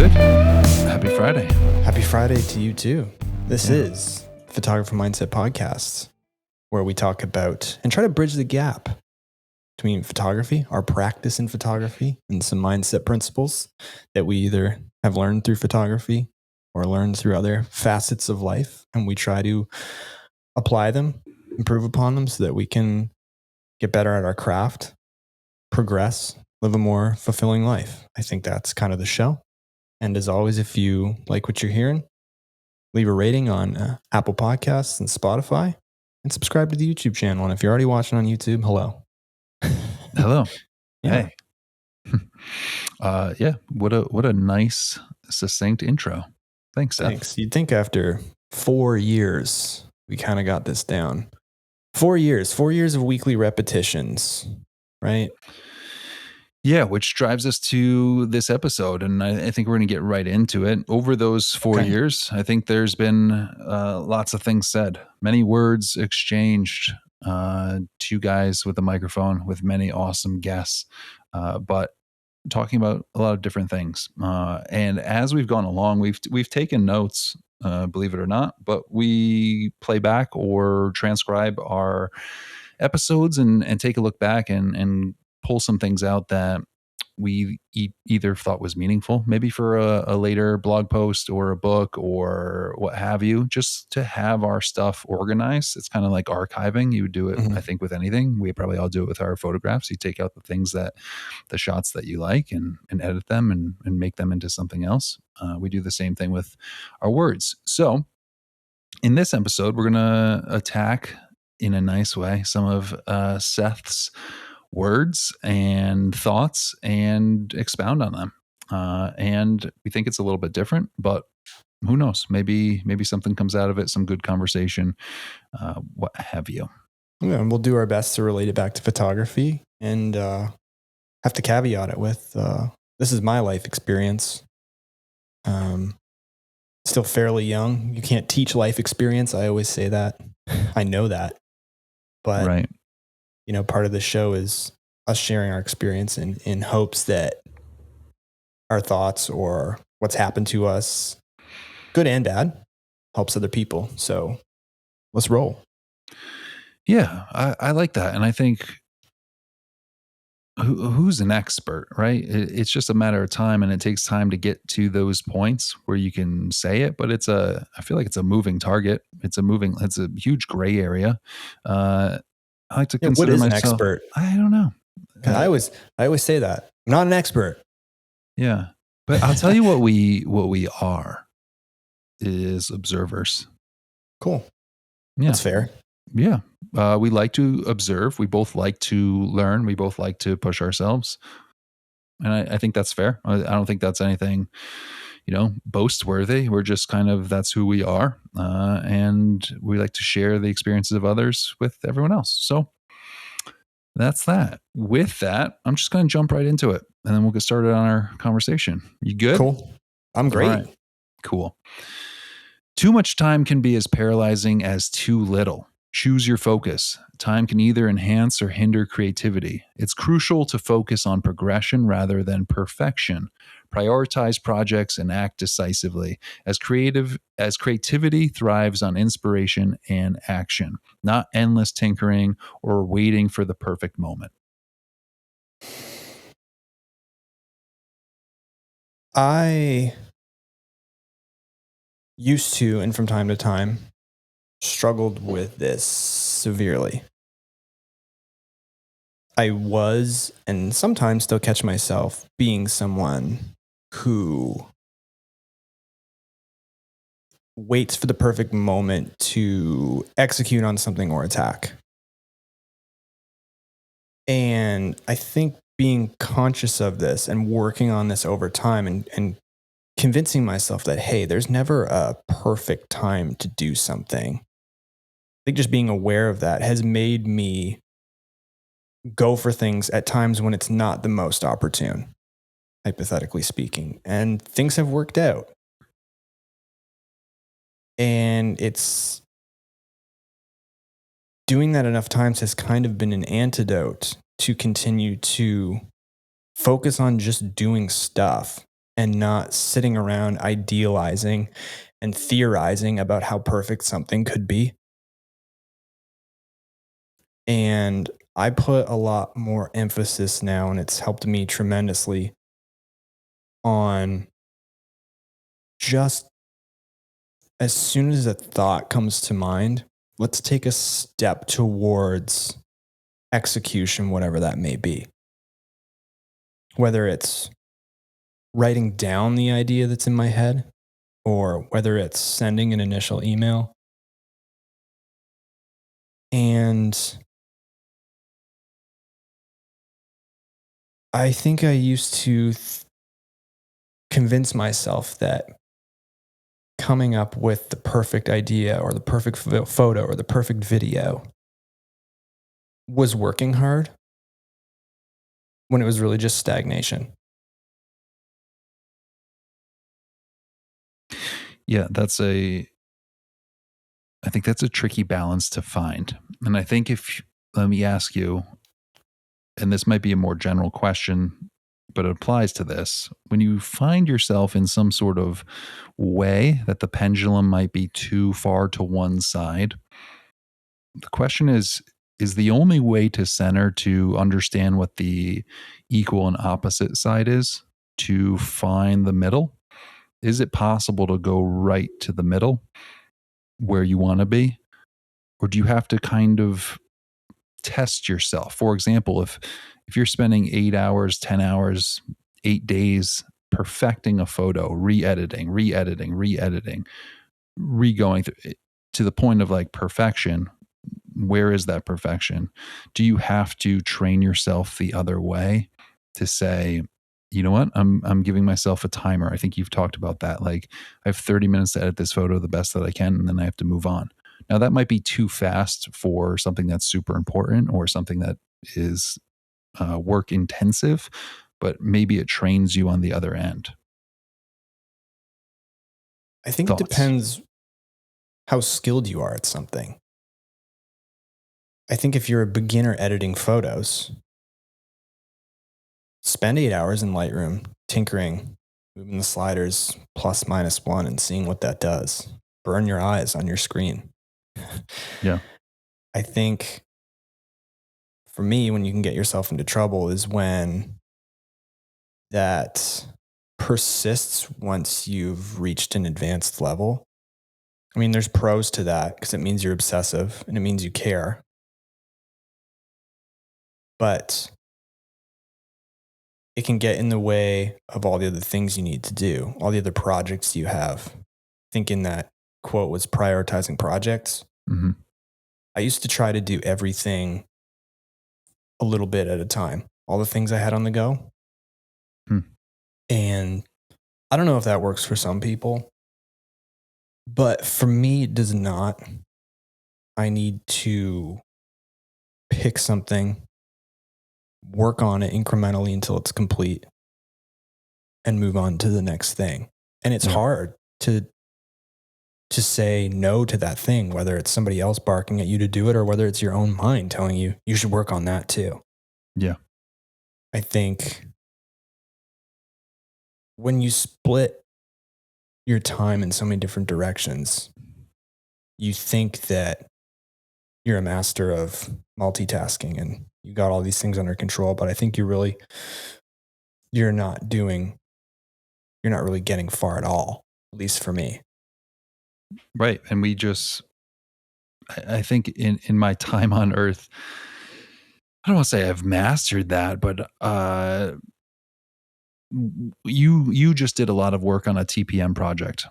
good. Happy Friday. Happy Friday to you too. This is Photographer Mindset Podcasts, where we talk about and try to bridge the gap between photography, our practice in photography, and some mindset principles that we either have learned through photography or learned through other facets of life. And we try to apply them, improve upon them so that we can get better at our craft, progress, live a more fulfilling life. I think that's kind of the show. And as always, if you like what you're hearing, leave a rating on Apple Podcasts and Spotify, and subscribe to the YouTube channel. And if you're already watching on YouTube, hello. Hello. Yeah. Hey. What a nice, succinct intro. Thanks, Seth. Thanks. You'd think after 4 years, we kind of got this down. 4 years of weekly repetitions, right? Yeah, which drives us to this episode. And I think we're going to get right into it. Over those 4 years, I think there's been lots of things said, many words exchanged, two guys with a microphone with many awesome guests, but talking about a lot of different things. And as we've gone along, we've taken notes, believe it or not, but we play back or transcribe our episodes and take a look back and pull some things out that we either thought was meaningful, maybe for a later blog post or a book or what have you, just to have our stuff organized. It's kind of like archiving. You would do it, I think, with anything. We probably all do it with our photographs. You take out the shots that you like and edit them and make them into something else. We do the same thing with our words. So in this episode, we're going to attack in a nice way some of Seth's words and thoughts and expound on them. And we think it's a little bit different, but who knows? Maybe something comes out of it, some good conversation, what have you. Yeah, and we'll do our best to relate it back to photography and have to caveat it with this is my life experience. Still fairly young. You can't teach life experience. I always say that. I know that. But right. You know, part of the show is us sharing our experience in hopes that our thoughts or what's happened to us, good and bad, helps other people. So let's roll. Yeah, I like that. And I think who's an expert, right? It's just a matter of time, and it takes time to get to those points where you can say it, but I feel like it's a moving target. It's a huge gray area. I like to consider myself an expert. I don't know. I always say that. I'm not an expert. Yeah. But I'll tell you what we are is observers. Cool. Yeah. That's fair. Yeah. We like to observe. We both like to learn. We both like to push ourselves. And I think that's fair. I don't think that's anything, boast worthy. We're just that's who we are. And we like to share the experiences of others with everyone else. So that's that. With that, I'm just going to jump right into it, and then we'll get started on our conversation. You good? Cool. I'm great. Right. Cool. Too much time can be as paralyzing as too little. Choose your focus. Time can either enhance or hinder creativity. It's crucial to focus on progression rather than perfection. Prioritize projects and act decisively, as creativity thrives on inspiration and action, not endless tinkering or waiting for the perfect moment. I used to, and from time to time, struggled with this severely. I was, and sometimes still catch myself being someone who waits for the perfect moment to execute on something or attack. And I think being conscious of this and working on this over time and convincing myself that, hey, there's never a perfect time to do something. I think just being aware of that has made me go for things at times when it's not the most opportune, hypothetically speaking. And things have worked out. And it's doing that enough times has kind of been an antidote to continue to focus on just doing stuff and not sitting around idealizing and theorizing about how perfect something could be. And I put a lot more emphasis now, and it's helped me tremendously on just as soon as a thought comes to mind, let's take a step towards execution, whatever that may be. Whether it's writing down the idea that's in my head, or whether it's sending an initial email. And I think I used to convince myself that coming up with the perfect idea or the perfect photo or the perfect video was working hard when it was really just stagnation. Yeah, I think that's a tricky balance to find. And I think let me ask you, and this might be a more general question, but it applies to this. When you find yourself in some sort of way that the pendulum might be too far to one side, the question is the only way to center to understand what the equal and opposite side is to find the middle? Is it possible to go right to the middle where you want to be? Or do you have to kind of test yourself? For example, if you're spending 8 hours, 10 hours, 8 days perfecting a photo, re-editing, re-going through to the point of like perfection, where is that perfection? Do you have to train yourself the other way to say, you know what, I'm giving myself a timer? I think you've talked about that. Like, I have 30 minutes to edit this photo the best that I can, and then I have to move on. Now that might be too fast for something that's super important or something that is work intensive, but maybe it trains you on the other end. I think Thoughts? it depends how skilled you are at something. I think if you're a beginner editing photos, spend 8 hours in Lightroom tinkering, moving the sliders plus minus one and seeing what that does. Burn your eyes on your screen. Yeah. I think for me, when you can get yourself into trouble is when that persists once you've reached an advanced level. I mean, there's pros to that because it means you're obsessive and it means you care. But it can get in the way of all the other things you need to do, all the other projects you have. I think in that quote was prioritizing projects. Mm-hmm. I used to try to do everything a little bit at a time, all the things I had on the go. And I don't know if that works for some people, but for me, it does not. I need to pick something, work on it incrementally until it's complete, and move on to the next thing. And it's hard to say no to that thing, whether it's somebody else barking at you to do it or whether it's your own mind telling you you should work on that too. Yeah. I think when you split your time in so many different directions, you think that you're a master of multitasking and you got all these things under control, but I think you're not really getting far at all, at least for me. Right. And I think in my time on Earth, I don't want to say I've mastered that, but you just did a lot of work on a TPM project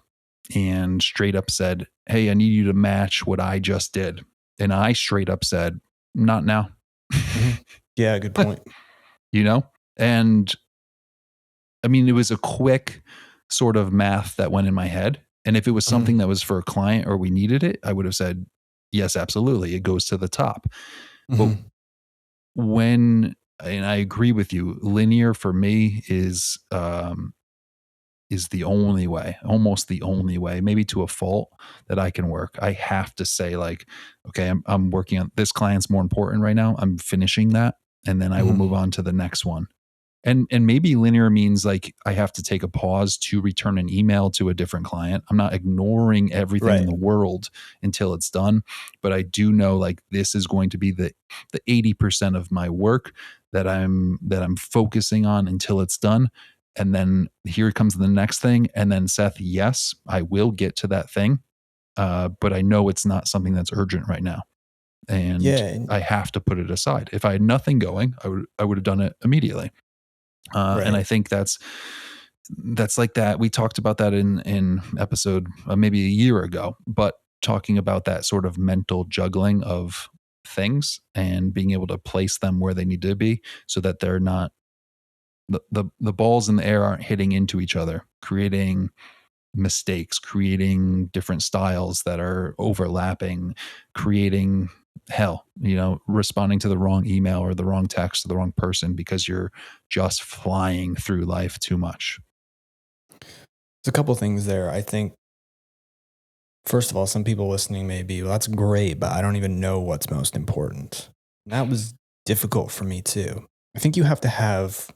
and straight up said, "Hey, I need you to match what I just did." And I straight up said, "Not now." Mm-hmm. Yeah, good point. And I mean, it was a quick sort of math that went in my head. And if it was something that was for a client or we needed it, I would have said, yes, absolutely. It goes to the top. Mm-hmm. But and I agree with you, linear for me is the only way, almost the only way, maybe to a fault, that I can work. I have to say, like, okay, I'm working on this client's more important right now. I'm finishing that. And then I will move on to the next one. And maybe linear means like I have to take a pause to return an email to a different client. I'm not ignoring everything in the world until it's done, but I do know like this is going to be the 80% of my work that I'm focusing on until it's done. And then here comes the next thing. And then Seth, yes, I will get to that thing. But I know it's not something that's urgent right now. And I have to put it aside. If I had nothing going, I would have done it immediately. And I think that's like that. We talked about that in episode maybe a year ago, but talking about that sort of mental juggling of things and being able to place them where they need to be so that they're not the balls in the air aren't hitting into each other, creating mistakes, creating different styles that are overlapping, creating responding to the wrong email or the wrong text to the wrong person because you're just flying through life too much. There's a couple things there. I think, first of all, some people listening may be, well, that's great, but I don't even know what's most important. And that was difficult for me too. I think you have to have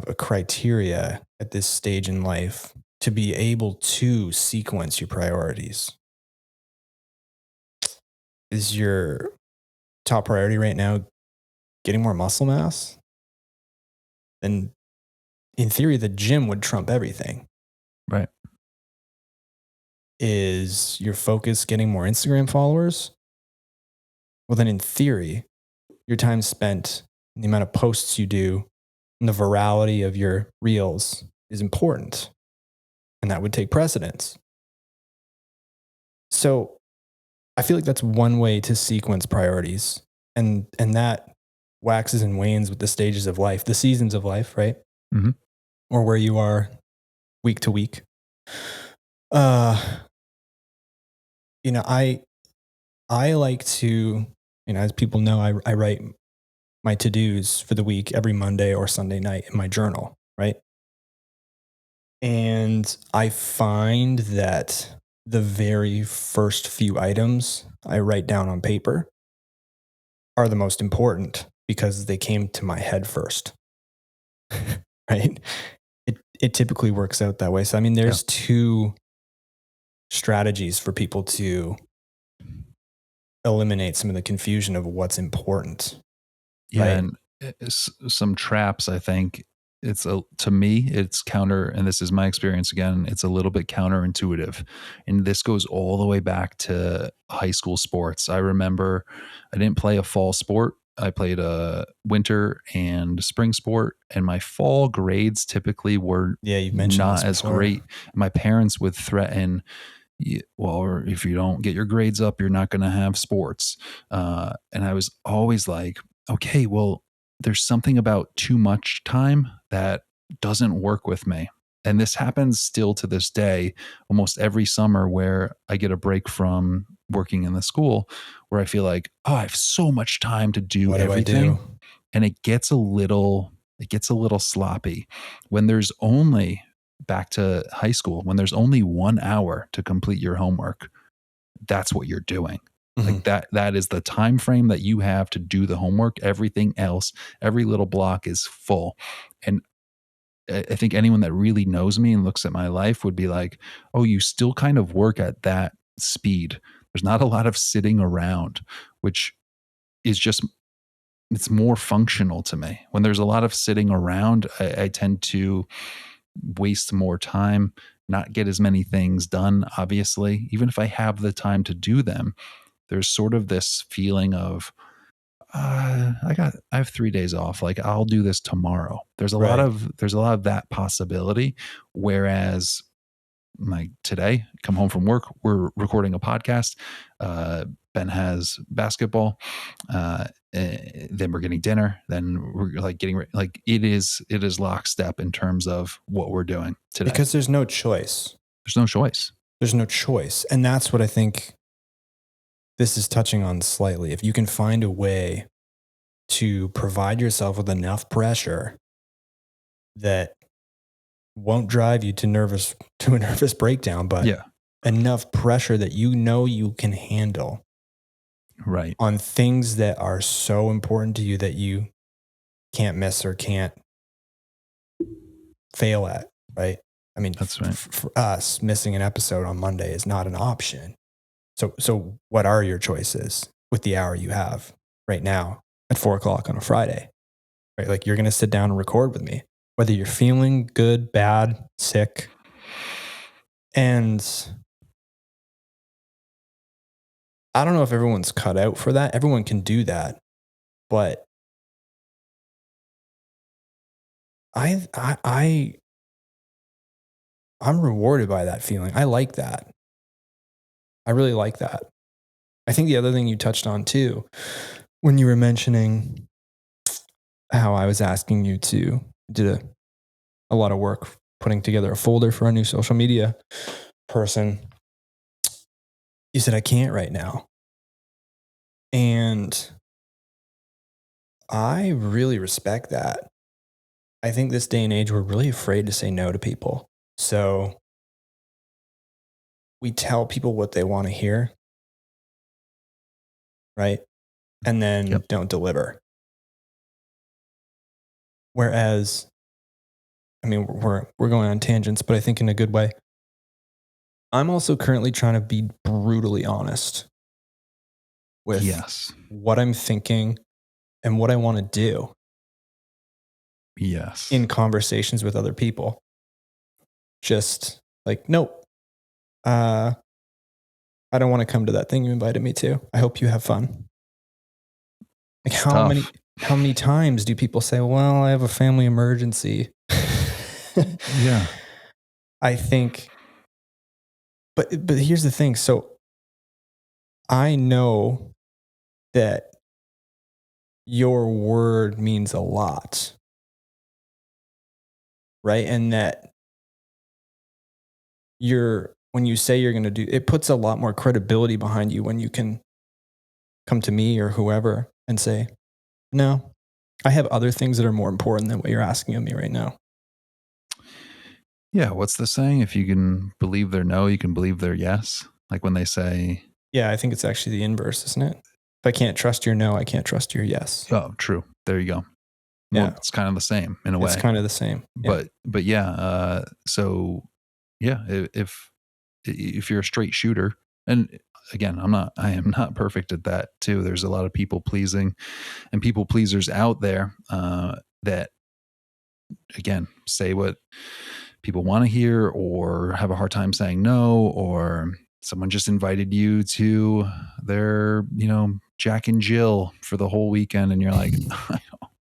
a criteria at this stage in life to be able to sequence your priorities. Is your top priority right now getting more muscle mass? Then in theory, the gym would trump everything. Right. Is your focus getting more Instagram followers? Well, then in theory, your time spent, the amount of posts you do, and the virality of your reels is important. And that would take precedence. So I feel like that's one way to sequence priorities. And that waxes and wanes with the stages of life, the seasons of life, right? Mm-hmm. Or where you are week to week. I like to, as people know, I write my to-dos for the week every Monday or Sunday night in my journal, right? And I find that the very first few items I write down on paper are the most important because they came to my head first, right? It typically works out that way. So, there's two strategies for people to eliminate some of the confusion of what's important. Yeah. Right? And some traps, I think to me, it's counter, and this is my experience again, it's a little bit counterintuitive. And this goes all the way back to high school sports. I remember I didn't play a fall sport. I played a winter and spring sport, and my fall grades typically were you've mentioned not this as before. great. My parents would threaten, or if you don't get your grades up, you're not going to have sports. And I was always like, okay, well, there's something about too much time that doesn't work with me. And this happens still to this day, almost every summer where I get a break from working in the school, where I feel like, oh, I have so much time to do everything. And it gets a little sloppy when there's only, back to high school, when there's only 1 hour to complete your homework. That's what you're doing. Like that is the time frame that you have to do the homework. Everything else, every little block is full. And I think anyone that really knows me and looks at my life would be like, oh, you still kind of work at that speed. There's not a lot of sitting around, which is just, it's more functional to me. When there's a lot of sitting around, I tend to waste more time, not get as many things done, obviously. Even if I have the time to do them, there's sort of this feeling of, I have 3 days off. Like I'll do this tomorrow. There's a lot of that possibility. Whereas like today, come home from work, we're recording a podcast. Ben has basketball. Then we're getting dinner. Then we're like getting like it is lockstep in terms of what we're doing today. Because there's no choice. There's no choice. There's no choice. And that's what I think this is touching on slightly. If you can find a way to provide yourself with enough pressure that won't drive you to a nervous breakdown, but enough pressure that you can handle right on things that are so important to you that you can't miss or can't fail at, right? I mean, That's right. for us, missing an episode on Monday is not an option. So what are your choices with the hour you have right now at 4:00 on a Friday? Right? Like, you're going to sit down and record with me, whether you're feeling good, bad, sick. And I don't know if everyone's cut out for that. Everyone can do that, but I'm rewarded by that feeling. I like that. I really like that. I think the other thing you touched on too, when you were mentioning how I was asking you to did a lot of work putting together a folder for a new social media person, you said I can't right now. And I really respect that. I think this day and age, we're really afraid to say no to people. So we tell people what they want to hear, right? And then don't deliver. Whereas, I mean, we're going on tangents, but I think in a good way. I'm also currently trying to be brutally honest with what I'm thinking and what I want to do. Yes. In conversations with other people. Just like, nope. I don't want to come to that thing you invited me to. I hope you have fun. Like, how many times do people say, well, I have a family emergency? Yeah. I think, but here's the thing. So I know that your word means a lot, right? And that when you say you're going to do, it puts a lot more credibility behind you when you can come to me or whoever and say, no, I have other things that are more important than what you're asking of me right now. Yeah. What's the saying? If you can believe their no, you can believe their yes. Like when they say, yeah, I think it's actually the inverse, isn't it? If I can't trust your no, I can't trust your yes. Oh, true. There you go. Well, Yeah. it's kind of the same in a way. It's kind of the same. Yeah. But yeah. So yeah, if you're a straight shooter, and again, I am not perfect at that too. There's a lot of people pleasing and people pleasers out there that, again, say what people want to hear or have a hard time saying no, or someone just invited you to their, Jack and Jill for the whole weekend. And you're like,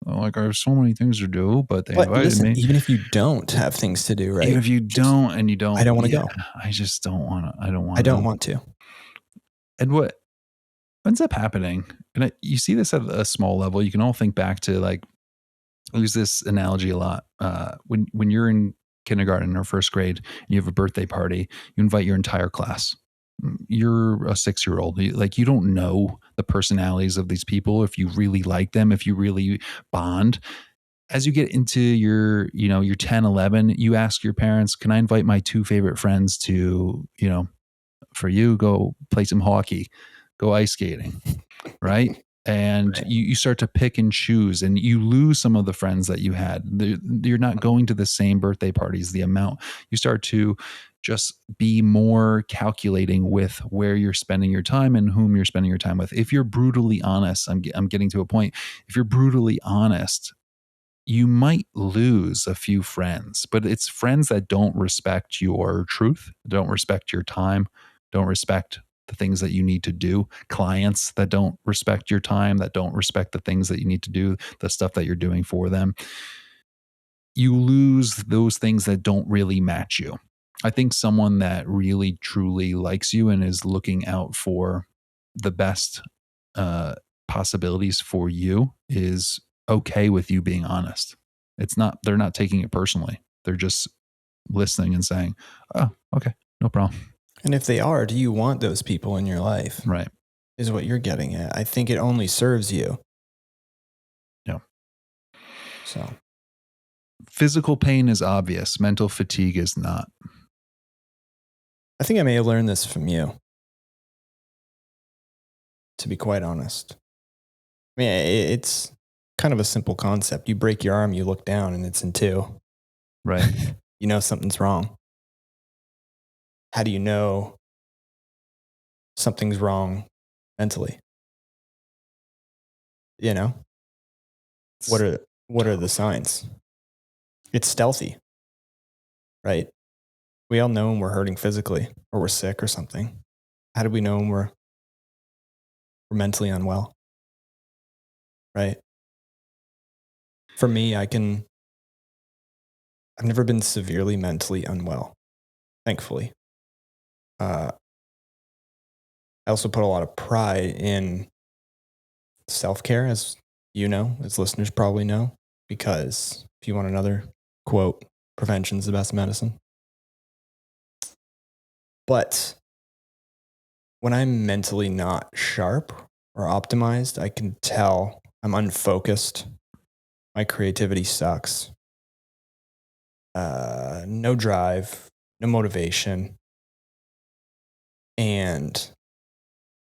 I have so many things to do, but they invited me. Even if you don't have things to do, right? Even if you don't, and you don't, I don't want to go. I just don't want to. I don't want to. And what ends up happening, and you see this at a small level, you can all think back to, like, I use this analogy a lot. When you're in kindergarten or first grade and you have a birthday party, you invite your entire class. You're a 6-year-old. You don't know the personalities of these people, if you really like them, if you really bond. As you get into your 10, 11, you ask your parents, can I invite my 2 favorite friends to, for you, go play some hockey, go ice skating, right? And you start to pick and choose, and you lose some of the friends that you had. You're not going to the same birthday parties, the amount. You start to just be more calculating with where you're spending your time and whom you're spending your time with. If you're brutally honest, I'm getting to a point. If you're brutally honest, you might lose a few friends, but it's friends that don't respect your truth, don't respect your time, don't respect the things that you need to do, clients that don't respect your time, that don't respect the things that you need to do, the stuff that you're doing for them. You lose those things that don't really match you. I think someone that really truly likes you and is looking out for the best possibilities for you is okay with you being honest. They're not taking it personally. They're just listening and saying, oh, okay, no problem. And if they are, do you want those people in your life? Right. Is what you're getting at. I think it only serves you. Yeah. So physical pain is obvious. Mental fatigue is not. I think I may have learned this from you, to be quite honest. I mean, kind of a simple concept. You break your arm, you look down, and it's in two. Right. You know something's wrong. How do you know something's wrong mentally? You know, what are the signs? It's stealthy, right? We all know when we're hurting physically or we're sick or something. How do we know when we're mentally unwell? Right? For me, I've never been severely mentally unwell, thankfully. I also put a lot of pride in self-care, as you know, as listeners probably know, because if you want another quote, prevention's the best medicine. But when I'm mentally not sharp or optimized, I can tell I'm unfocused. My creativity sucks. No drive, no motivation. And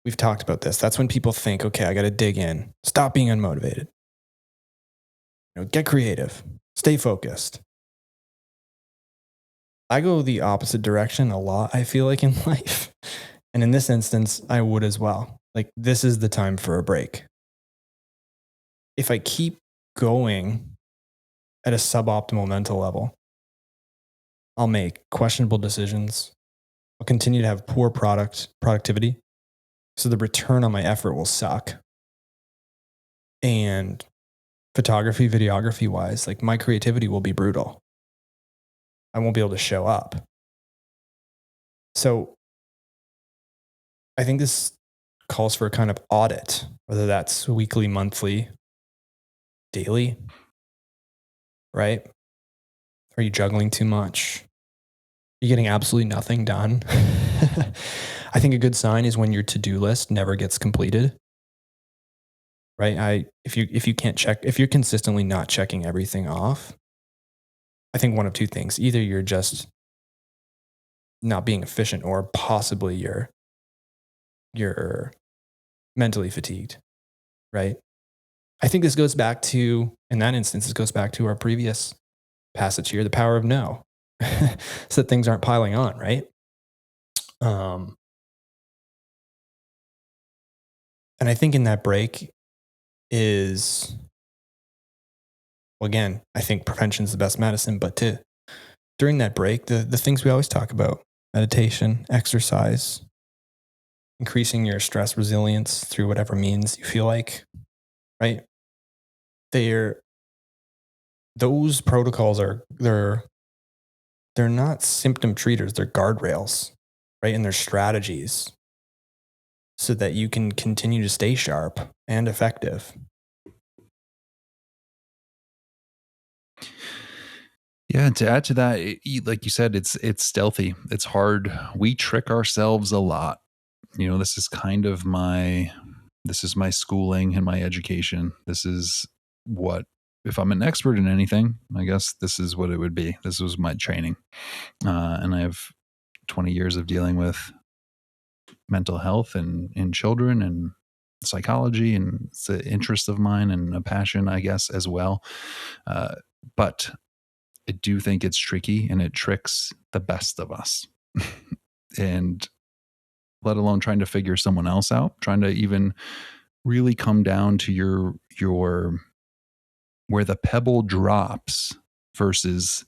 we've talked about this. That's when people think, okay, I got to dig in, stop being unmotivated. Get creative, stay focused. I go the opposite direction a lot, I feel like, in life. And in this instance, I would as well. Like, this is the time for a break. If I keep going at a suboptimal mental level, I'll make questionable decisions. I'll continue to have poor productivity. So the return on my effort will suck. And photography, videography wise, like, my creativity will be brutal. I won't be able to show up. So I think this calls for a kind of audit, whether that's weekly, monthly, daily, right? Are you juggling too much? Are you getting absolutely nothing done? I think a good sign is when your to-do list never gets completed. Right? If you're consistently not checking everything off, I think one of two things. Either you're just not being efficient, or possibly you're mentally fatigued, right? I think this goes back to, in that instance, this goes back to our previous passage here, the power of no, so that things aren't piling on, right? And I think in that break is, well, again, I think prevention is the best medicine, but during that break, the things we always talk about, meditation, exercise, increasing your stress resilience through whatever means you feel like, right? Those protocols they're not symptom treaters, they're guardrails, right? And they're strategies so that you can continue to stay sharp and effective. Yeah, and to add to that, like you said, it's stealthy. It's hard. We trick ourselves a lot. This is kind of my schooling and my education. This is what, if I'm an expert in anything, I guess this is what it would be. This was my training. And I have 20 years of dealing with mental health and in children and psychology, and it's an interest of mine and a passion, I guess, as well. But I do think it's tricky, and it tricks the best of us. And let alone trying to figure someone else out, trying to even really come down to your where the pebble drops versus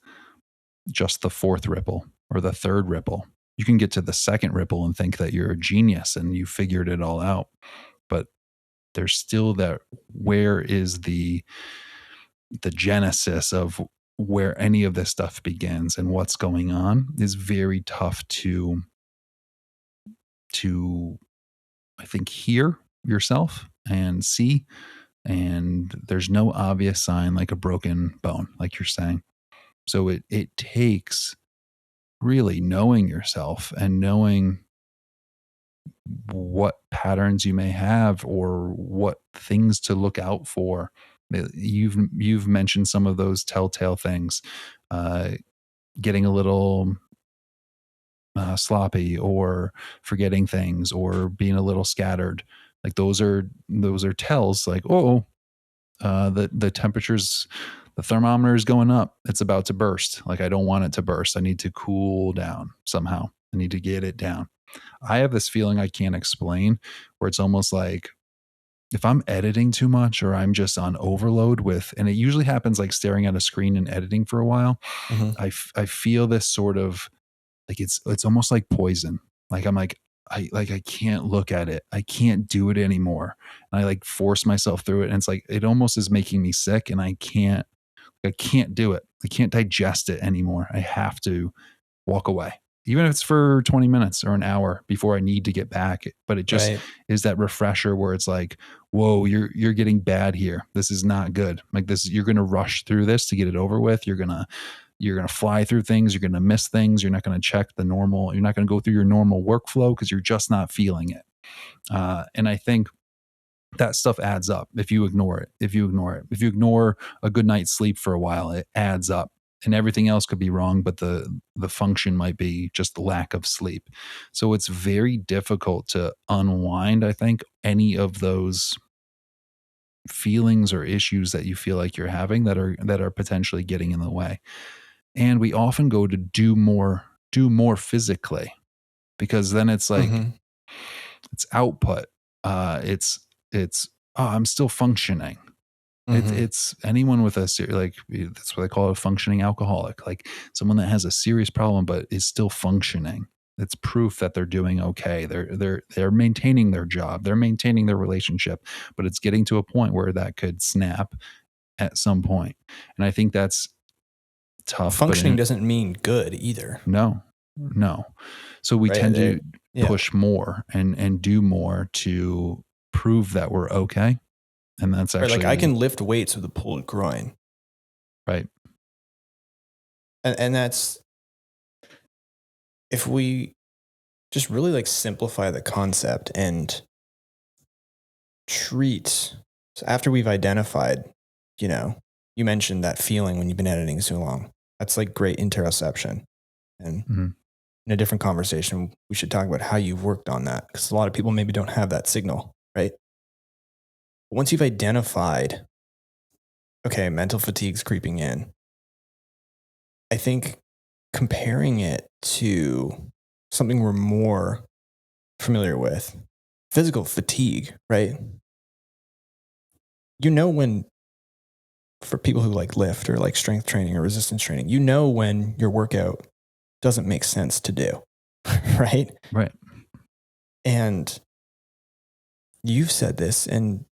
just the fourth ripple or the third ripple. You can get to the second ripple and think that you're a genius and you figured it all out. But there's still that, where is the genesis of where any of this stuff begins and what's going on is very tough to I think hear yourself and see. And there's no obvious sign like a broken bone, like you're saying. So it takes really knowing yourself and knowing what patterns you may have or what things to look out for. You've mentioned some of those telltale things, getting a little sloppy or forgetting things or being a little scattered. Like those are tells, like, oh, The temperatures, the thermometer is going up. It's about to burst. Like, I don't want it to burst. I need to cool down somehow. I need to get it down. I have this feeling I can't explain, where it's almost like if I'm editing too much or I'm just on overload with, and it usually happens like staring at a screen and editing for a while, I feel this sort of like it's almost like poison. Like I'm like, I can't look at it. I can't do it anymore. And I like force myself through it. And it's like, it almost is making me sick, and I can't do it. I can't digest it anymore. I have to walk away, even if it's for 20 minutes or an hour before I need to get back. But it just is that refresher where it's like, whoa, you're getting bad here. This is not good. Like this, you're going to rush through this to get it over with. You're going to fly through things. You're going to miss things. You're not going to check the normal. You're not going to go through your normal workflow because you're just not feeling it. And I think that stuff adds up if you ignore it. If you ignore a good night's sleep for a while, it adds up. And everything else could be wrong, but the function might be just the lack of sleep. So it's very difficult to unwind, I think, any of those feelings or issues that you feel like you're having that are potentially getting in the way. And we often go to do more physically, because then it's like it's output. It's oh, I'm still functioning. It's anyone with that's what they call a functioning alcoholic, like someone that has a serious problem but is still functioning. It's proof that they're doing okay. They're maintaining their job, they're maintaining their relationship, but it's getting to a point where that could snap at some point. And I think that's tough. Functioning doesn't mean good either. No. So we tend to push more and do more to prove that we're okay. And that's actually like I can lift weights with a pulled groin. Right. And that's, if we just really like simplify the concept and treat, so after we've identified, you mentioned that feeling when you've been editing so long, that's like great interoception. And in a different conversation, we should talk about how you've worked on that, because a lot of people maybe don't have that signal, right? Once you've identified, okay, mental fatigue's creeping in, I think comparing it to something we're more familiar with, physical fatigue, right? When, for people who like lift or like strength training or resistance training, when your workout doesn't make sense to do, right? Right. And you've said this, and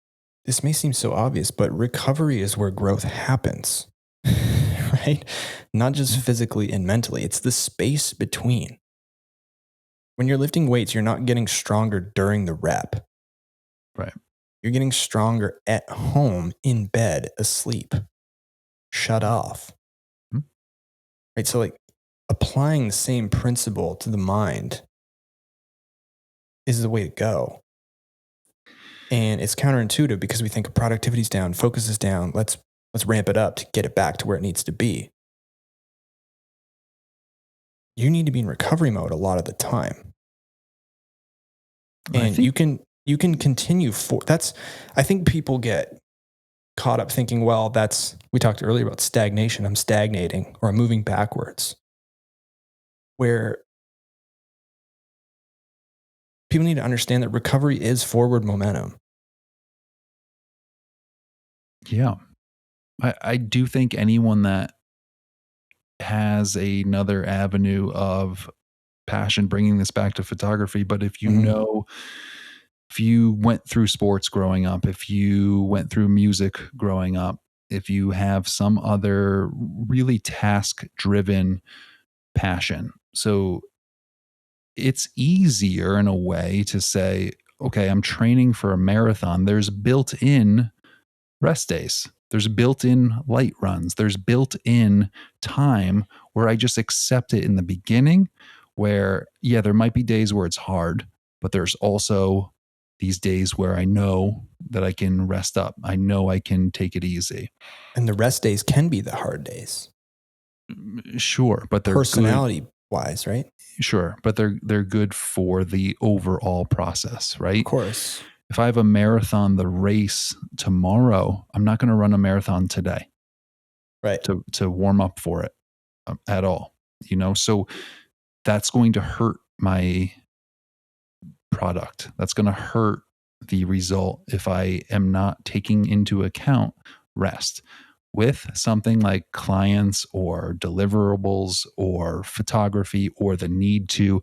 this may seem so obvious, but recovery is where growth happens, right? Not just physically and mentally. It's the space between. When you're lifting weights, you're not getting stronger during the rep. Right. You're getting stronger at home, in bed, asleep, shut off. Right? So like applying the same principle to the mind is the way to go. And it's counterintuitive because we think productivity's down, focus is down. Let's ramp it up to get it back to where it needs to be. You need to be in recovery mode a lot of the time. And you can continue I think people get caught up thinking, well, we talked earlier about stagnation. I'm stagnating or I'm moving backwards. Where people need to understand that recovery is forward momentum. Yeah. I do think anyone that has another avenue of passion, bringing this back to photography, but if if you went through sports growing up, if you went through music growing up, if you have some other really task-driven passion, so it's easier in a way to say, okay, I'm training for a marathon. There's built-in rest days. There's built-in light runs. There's built-in time where I just accept it in the beginning, where, yeah, there might be days where it's hard, but there's also these days where I know that I can rest up. I know I can take it easy. And the rest days can be the hard days. Sure, but they're personality-wise, right? Sure, but they're good for the overall process, right? Of course. if I have a marathon, the race tomorrow, I'm not going to run a marathon today, right? To warm up for it at all, so that's going to hurt my product. That's going to hurt the result if I am not taking into account rest. With something like clients or deliverables or photography or the need to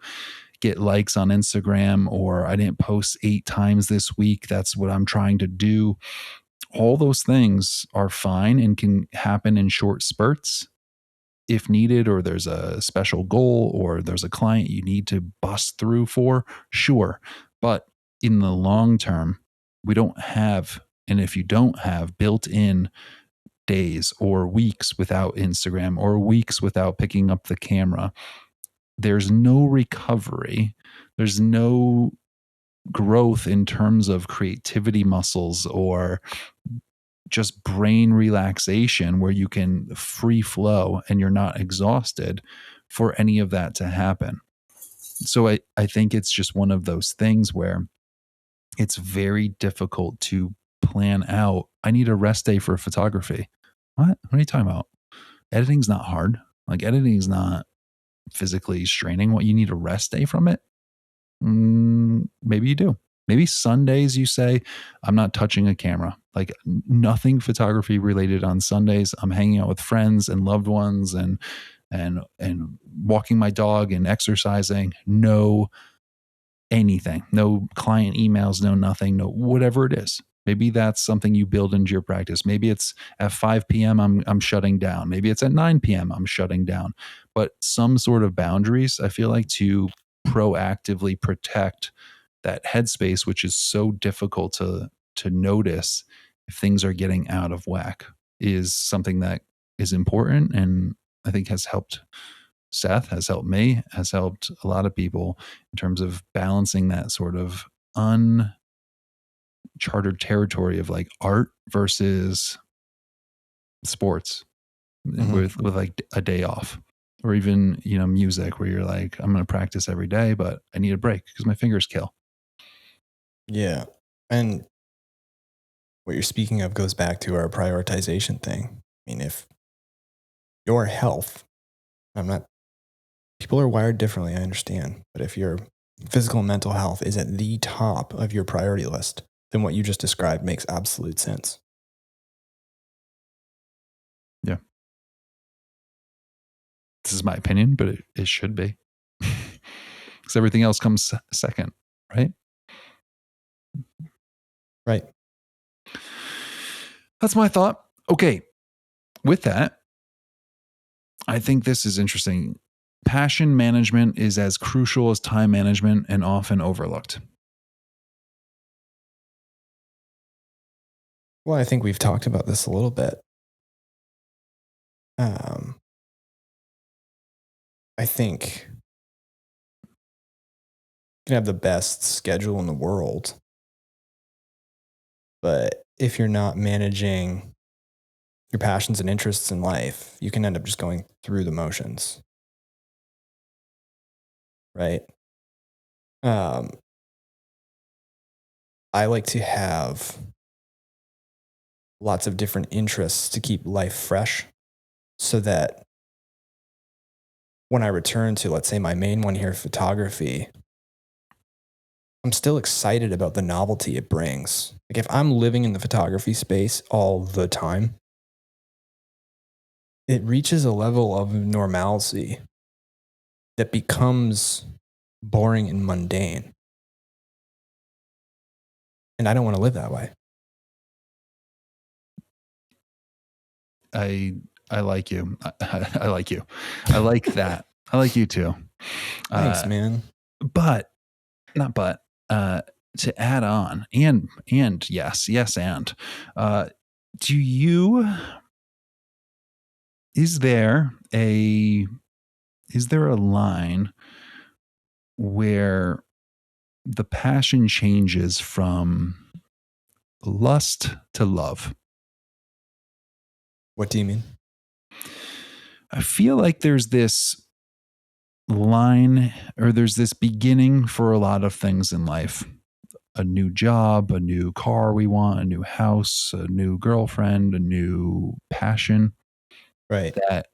get likes on Instagram, or I didn't post 8 times this week, that's what I'm trying to do. All those things are fine and can happen in short spurts if needed, or there's a special goal, or there's a client you need to bust through for, sure. But in the long term, we don't have, and if you don't have built in days or weeks without Instagram or weeks without picking up the camera, there's no recovery. There's no growth in terms of creativity muscles or just brain relaxation where you can free flow and you're not exhausted for any of that to happen. So I think it's just one of those things where it's very difficult to plan out. I need a rest day for photography. What are you talking about? Editing's not hard. Like, editing's not physically straining. What, you need a rest day from it? Maybe you do. Maybe Sundays you say, I'm not touching a camera. Like, nothing photography related on Sundays. I'm hanging out with friends and loved ones and walking my dog and exercising. No anything. No client emails, no nothing, no whatever it is. Maybe that's something you build into your practice. Maybe it's at 5 p.m. I'm shutting down. Maybe it's at 9 p.m. I'm shutting down. But some sort of boundaries, I feel like, to proactively protect that headspace, which is so difficult to notice if things are getting out of whack, is something that is important, and I think has helped Seth, has helped me, has helped a lot of people in terms of balancing that sort of uncharted territory of like art versus sports, with like a day off, or even, music where you're like, I'm going to practice every day, but I need a break because my fingers kill. Yeah. And what you're speaking of goes back to our prioritization thing. I mean, if your health, people are wired differently, I understand. But if your physical and mental health is at the top of your priority list, then what you just described makes absolute sense. Yeah. This is my opinion, but it should be. Because everything else comes second, right? Right. That's my thought. Okay. With that, I think this is interesting. Passion management is as crucial as time management and often overlooked. Well, I think we've talked about this a little bit. I think you can have the best schedule in the world, but if you're not managing your passions and interests in life, you can end up just going through the motions. Right? I like to have lots of different interests to keep life fresh, so that when I return to, let's say, my main one here, photography, I'm still excited about the novelty it brings. Like, if I'm living in the photography space all the time, it reaches a level of normalcy that becomes boring and mundane. And I don't want to live that way. I like you. I like you. I like that. I like you too. Thanks, man. But to add on, and yes, and do you? Is there a line where the passion changes from lust to love? What do you mean? I feel like there's this line, or there's this beginning for a lot of things in life. a new job, a new car we want, a new house, a new girlfriend, a new passion, Right. that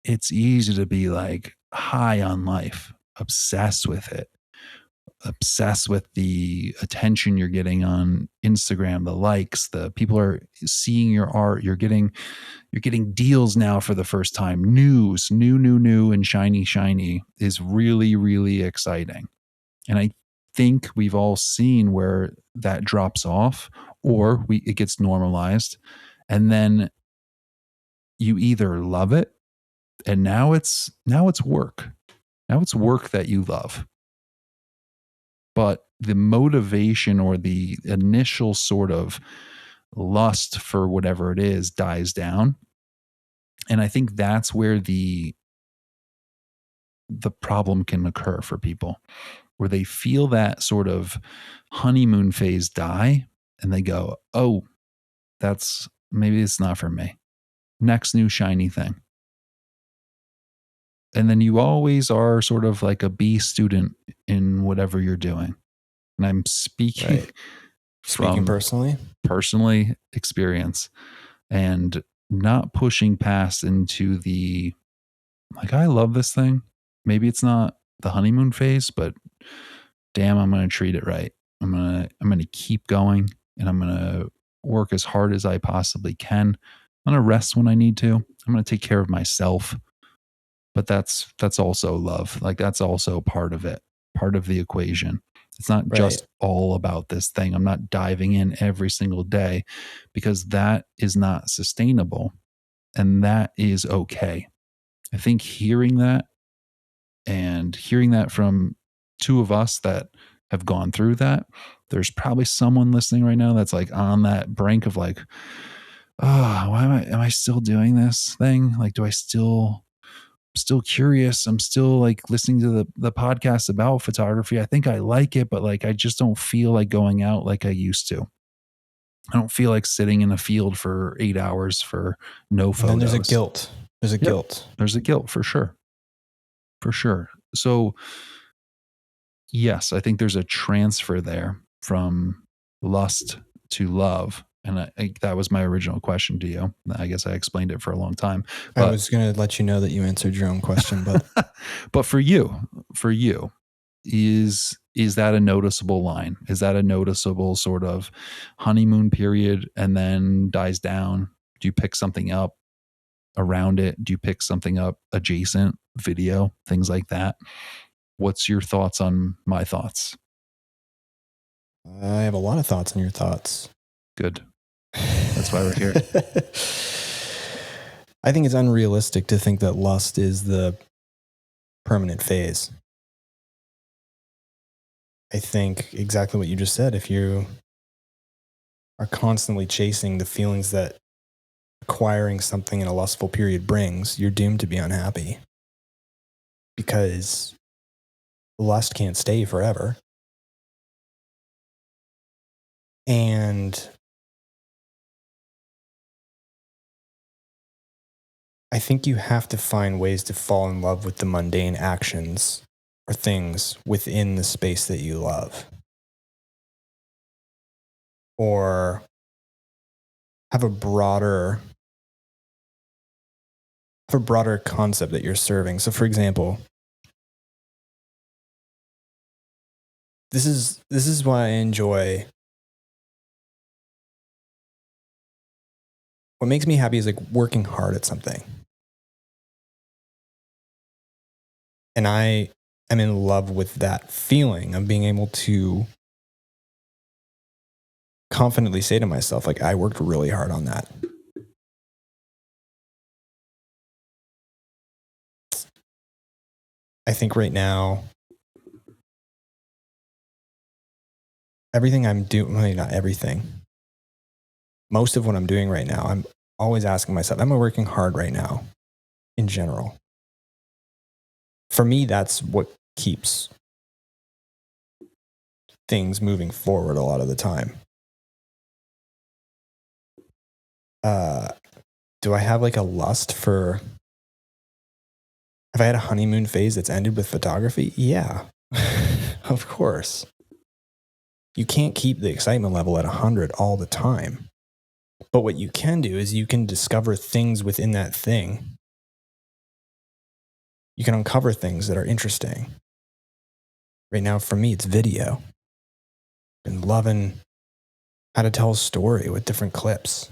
it's easy to be like high on life, obsessed with it, obsessed with the attention you're getting on Instagram, the likes, the people are seeing your art. You're getting deals now for the first time. News, new, and shiny is really, really exciting. And I think we've all seen where that drops off, or it gets normalized, and then you either love it, and now it's work. Now it's work that you love. But the motivation or the initial sort of lust for whatever it is dies down. And I think that's where the problem can occur for people, where they feel that sort of honeymoon phase die and they go, oh, maybe it's not for me. Next new shiny thing. And then you always are sort of like a B student in whatever you're doing. And I'm speaking from personally experience, and not pushing past into the, like, I love this thing. Maybe it's not the honeymoon phase, but damn, I'm going to treat it right. I'm going to keep going, and I'm going to work as hard as I possibly can. I'm going to rest when I need to. I'm going to take care of myself. But that's also love. Like, that's also part of it, part of the equation. It's not just all about this thing. I'm not diving in every single day, because that is not sustainable, and that is okay. I think hearing that from two of us that have gone through that, there's probably someone listening right now that's like on that brink of like, oh, why am I still doing this thing? Like, do I still curious? I'm still like listening to the podcast about photography. I think I like it, but like, I just don't feel like going out like I used to. I don't feel like sitting in a field for 8 hours for no photos. And then there's a guilt. Guilt. There's a guilt for sure. For sure. So yes, I think there's a transfer there from lust to love. And that was my original question to you. I guess I explained it for a long time. But I was going to let you know that you answered your own question, but but for you, is that a noticeable line? Is that a noticeable sort of honeymoon period and then dies down? Do you pick something up around it? Do you pick something up adjacent, video, things like that? What's your thoughts on my thoughts? I have a lot of thoughts on your thoughts. Good. That's why we're here. I think it's unrealistic to think that lust is the permanent phase. I think exactly what you just said. If you are constantly chasing the feelings that acquiring something in a lustful period brings, you're doomed to be unhappy, because lust can't stay forever. And I think you have to find ways to fall in love with the mundane actions or things within the space that you love, or have a broader concept that you're serving. So for example, this is why I enjoy, what makes me happy is like working hard at something. And I am in love with that feeling of being able to confidently say to myself, like, I worked really hard on that. I think right now, everything I'm doing, well, not everything, most of what I'm doing right now, I'm always asking myself, am I working hard right now in general? For me, that's what keeps things moving forward a lot of the time. Do I have like a lust for, have I had a honeymoon phase that's ended with photography? Yeah, of course. You can't keep the excitement level at 100 all the time. But what you can do is you can discover things within that thing. You can uncover things that are interesting. Right now, for me, it's video. Been loving how to tell a story with different clips.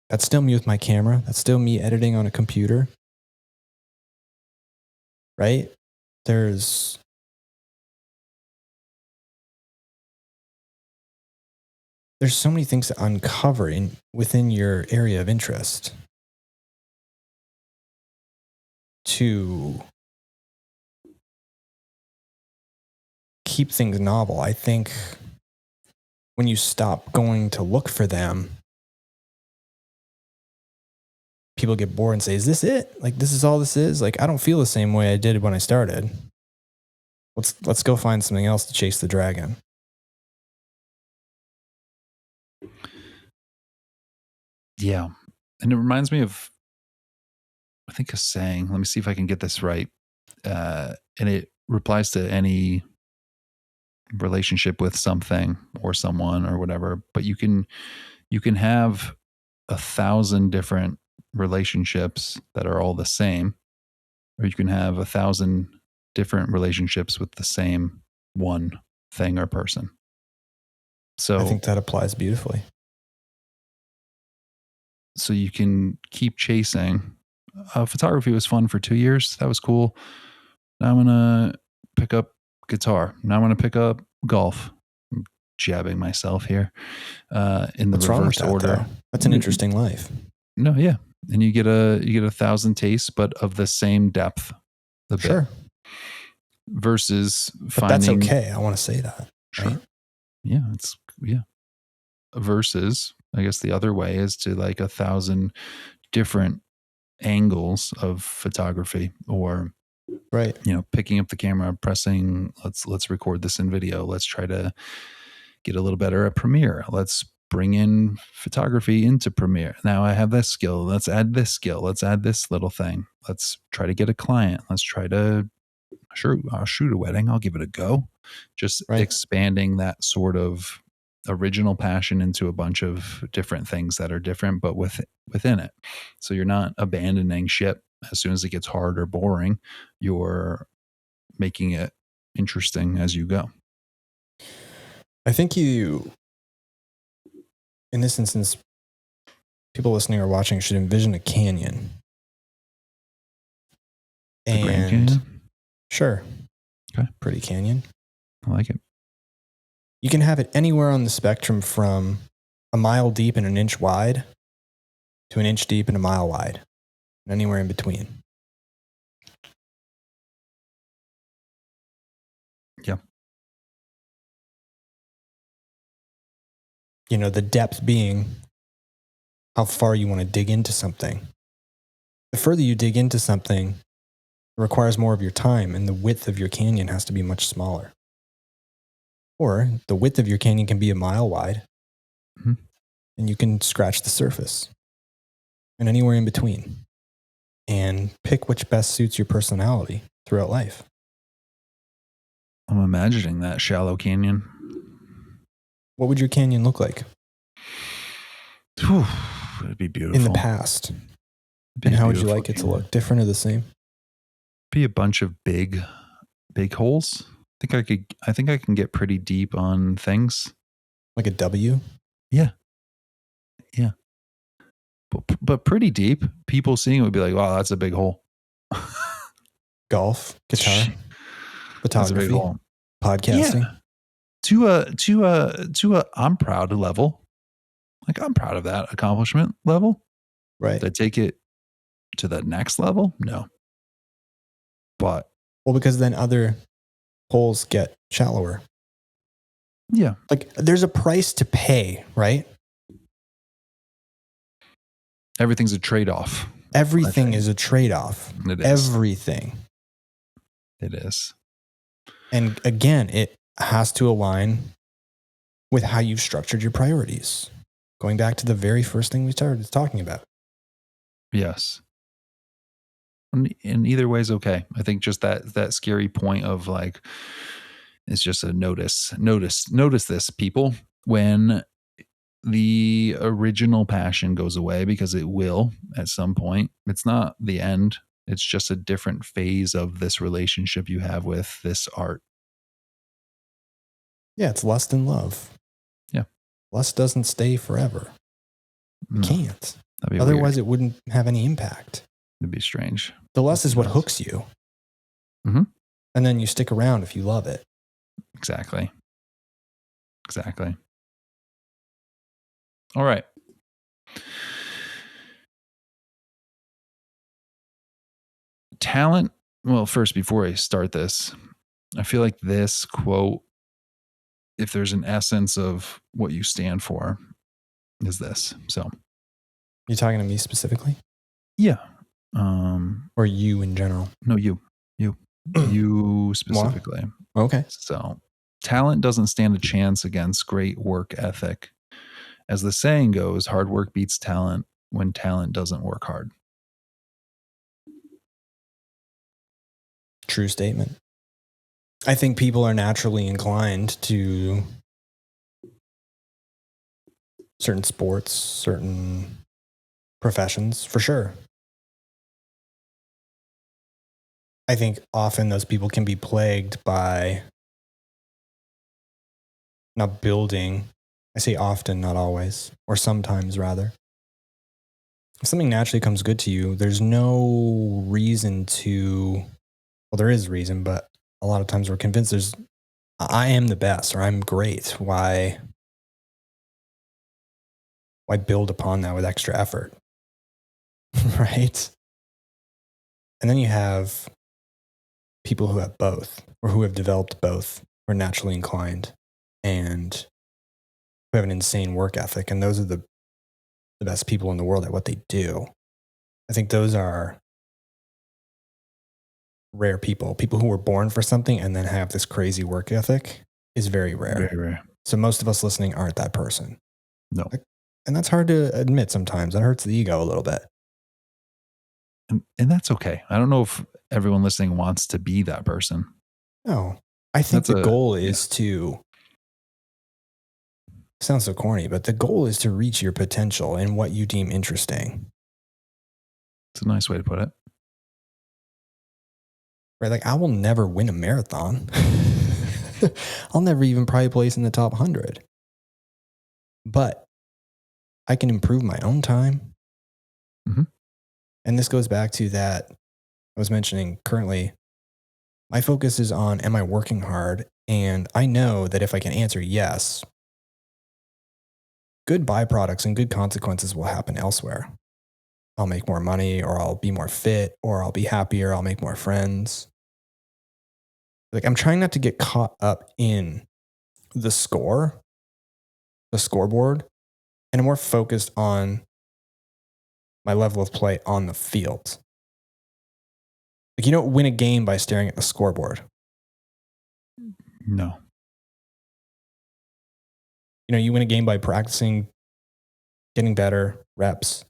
That's still me with my camera. That's still me editing on a computer. Right? There's so many things to uncover within your area of interest to keep things novel. I think when you stop going to look for them, people get bored and say, is this it? Like, this is all this is? Like, I don't feel the same way I did when I started. Let's go find something else to chase the dragon. Yeah. And it reminds me of, I think, a saying. Let me see if I can get this right. And it replies to any relationship with something or someone or whatever. But you can have 1,000 different relationships that are all the same, or you can have 1,000 different relationships with the same one thing or person. So I think that applies beautifully. So you can keep chasing. Photography was fun for 2 years. That was cool. Now I'm going to pick up guitar. Now I'm going to pick up golf. I'm jabbing myself here in the reverse order. Though? That's an interesting life. No, yeah. And you get 1,000 tastes, but of the same depth. Sure. Versus but finding. That's okay. I want to say that. Sure. Right? Yeah. Versus, I guess the other way is to like 1,000 different angles of photography, or right, picking up the camera, pressing, let's record this in video. Let's try to get a little better at Premiere. Let's bring in photography into Premiere. Now I have this skill. Let's add this skill. Let's add this little thing. Let's try to get a client. Let's try to I'll shoot a wedding. I'll give it a go. Just expanding that sort of original passion into a bunch of different things that are different, but within it. So you're not abandoning ship as soon as it gets hard or boring. You're making it interesting as you go. I think in this instance, people listening or watching should envision a canyon. The Grand Canyon? Sure. Okay. Pretty canyon. I like it. You can have it anywhere on the spectrum from a mile deep and an inch wide to an inch deep and a mile wide, and anywhere in between. Yeah. The depth being how far you want to dig into something. The further you dig into something, it requires more of your time, and the width of your canyon has to be much smaller. Or the width of your canyon can be a mile wide, and you can scratch the surface, and anywhere in between, and pick which best suits your personality throughout life. I'm imagining that shallow canyon. What would your canyon look like? It'd be beautiful. In the past. And how would you like it to look? Different or the same? Be a bunch of big holes. I think I can get pretty deep on things. Like a W? Yeah. But pretty deep. People seeing it would be like, wow, that's a big hole. Golf, guitar, photography, podcasting. Yeah. To a I'm proud level. Like, I'm proud of that accomplishment level. Right. Did I take it to the next level? No. But because then other holes get shallower. Yeah. Like, there's a price to pay, right? Everything's a trade-off. Everything is a trade-off. It is. Everything. It is. And again, it has to align with how you've structured your priorities. Going back to the very first thing we started talking about. Yes. And either way is okay. I think just that scary point of like, It's just a notice this, people, when the original passion goes away, because it will at some point. It's not the end. It's just a different phase of this relationship you have with this art. Yeah, it's lust and love. Yeah. Lust doesn't stay forever. It can't. Otherwise, it wouldn't have any impact. It'd be strange. The lust is what hooks you. Mm-hmm. And then you stick around if you love it. Exactly. All right. Talent. Well, first, before I start this, I feel like this quote, if there's an essence of what you stand for, is this. So, you talking to me specifically? Yeah. Or you in general? No, you specifically. Okay. So, talent doesn't stand a chance against great work ethic. As the saying goes, hard work beats talent when talent doesn't work hard. True statement. I think people are naturally inclined to certain sports, certain professions, for sure. I think often those people can be plagued by not building. I say often, not always, or sometimes rather. If something naturally comes good to you, there's no reason to, well, there is reason, but a lot of times we're convinced I am the best or I'm great. Why build upon that with extra effort? Right? And then you have people who have both, or who have developed both, who are naturally inclined and who have an insane work ethic. And those are the best people in the world at what they do. I think those are rare people. People who were born for something and then have this crazy work ethic is very rare. Very rare. So most of us listening aren't that person. No. And that's hard to admit sometimes. That hurts the ego a little bit. And that's okay. I don't know if everyone listening wants to be that person. No. I think the goal is to, sounds so corny, but the goal is to reach your potential in what you deem interesting. It's a nice way to put it. Right? Like, I will never win a marathon. I'll never even probably place in the top 100. But I can improve my own time. Mm-hmm. And this goes back to that I was mentioning currently. My focus is on, am I working hard? And I know that if I can answer yes, good byproducts and good consequences will happen elsewhere. I'll make more money, or I'll be more fit, or I'll be happier, I'll make more friends. Like, I'm trying not to get caught up in the scoreboard, and I'm more focused on my level of play on the field. Like, you don't win a game by staring at the scoreboard. No. You win a game by practicing, getting better, reps,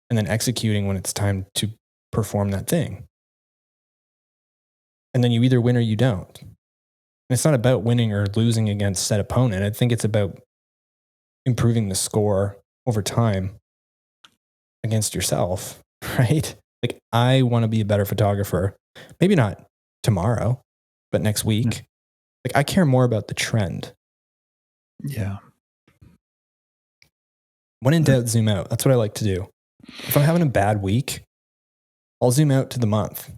and then executing when it's time to perform that thing. And then you either win or you don't. And it's not about winning or losing against said opponent. I think it's about improving the score over time against yourself, right? Like, I want to be a better photographer. Maybe not tomorrow, but next week. Mm. Like, I care more about the trend. Yeah. When in doubt, zoom out. That's what I like to do. If I'm having a bad week, I'll zoom out to the month.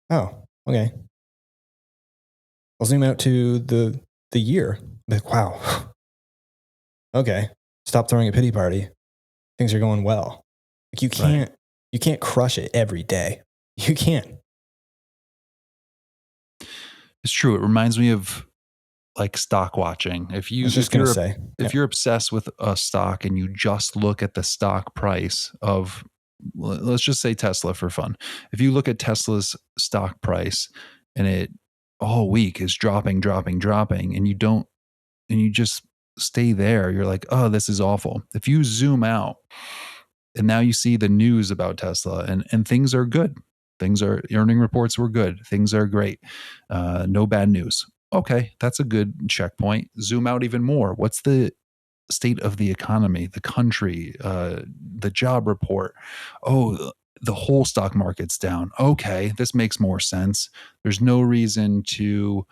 Oh, okay. I'll zoom out to the year. Like, wow. Okay. Stop throwing a pity party. Things are going well. Like, you can't crush it every day. You can't. It's true. It reminds me of like stock watching. If you're obsessed with a stock and you just look at the stock price of, let's just say Tesla for fun. If you look at Tesla's stock price and it all week is dropping, and you just stay there, you're like, oh, this is awful. If you zoom out and now you see the news about Tesla and things are good. Earning reports were good. Things are great. No bad news. Okay, that's a good checkpoint. Zoom out even more. What's the state of the economy, the country, the job report? Oh, the whole stock market's down. Okay, this makes more sense. There's no reason to,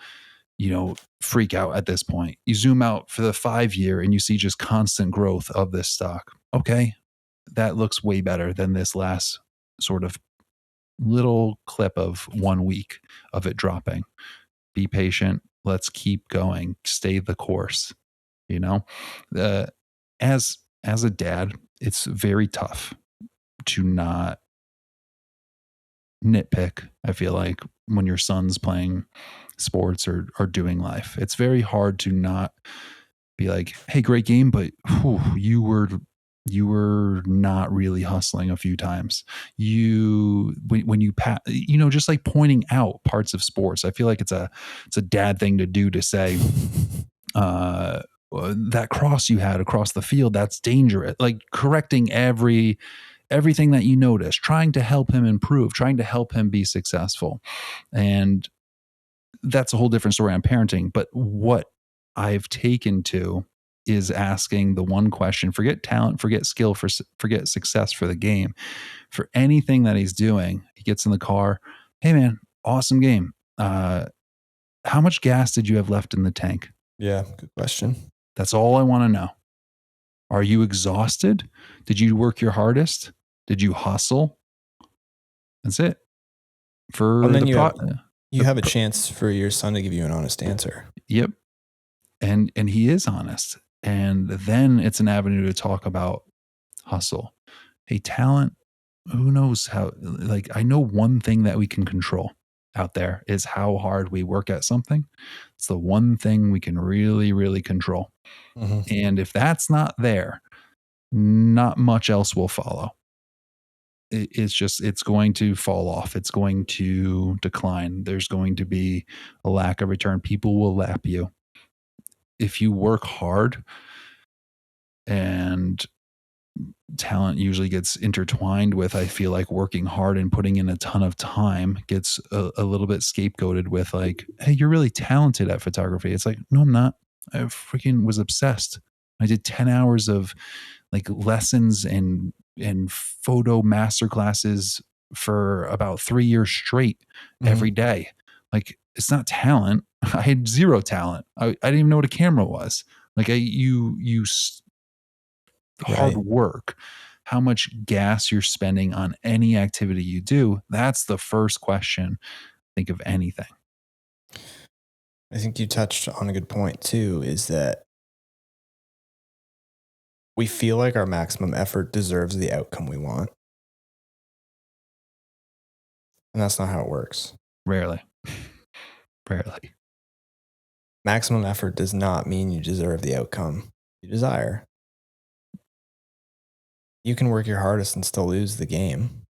freak out at this point. You zoom out for the 5 year and you see just constant growth of this stock. Okay, that looks way better than this last sort of little clip of 1 week of it dropping. Be patient. Let's keep going. Stay the course. You know, uh, as a dad, it's very tough to not nitpick. I feel like when your son's playing sports or doing life, it's very hard to not be like, "Hey, great game, but you were not really hustling a few times. When you just like pointing out parts of sports. I feel like it's a dad thing to do, to say, uh that cross you had across the field, that's dangerous. Like correcting everything that you notice, trying to help him improve, trying to help him be successful. And that's a whole different story on parenting. But what I've taken to is asking the one question: forget talent, forget skill, forget success for the game. For anything that he's doing, he gets in the car. Hey man, awesome game. How much gas did you have left in the tank? Yeah, good question. That's all I want to know. Are you exhausted? Did you work your hardest? Did you hustle? That's it. For And then the you have a chance for your son to give you an honest answer. Yep. And he is honest. And then it's an avenue to talk about hustle. Hey, talent, who knows how, like, I know one thing that we can control out there is how hard we work at something. It's the one thing we can really, really control. Mm-hmm. And if that's not there, not much else will follow. It's going to fall off. It's going to decline. There's going to be a lack of return. People will lap you. If you work hard, and talent usually gets intertwined with, I feel like, working hard and putting in a ton of time, gets a little bit scapegoated with, like, hey, you're really talented at photography. It's like, no, I'm not. I freaking was obsessed. I did 10 hours of like lessons and photo master classes for about 3 years straight every day. Like, it's not talent. I had zero talent. I didn't even know what a camera was. Like, hard work, how much gas you're spending on any activity you do. That's the first question. Think of anything. I think you touched on a good point too, is that we feel like our maximum effort deserves the outcome we want. And that's not how it works. Rarely. Maximum effort does not mean you deserve the outcome you desire. You can work your hardest and still lose the game.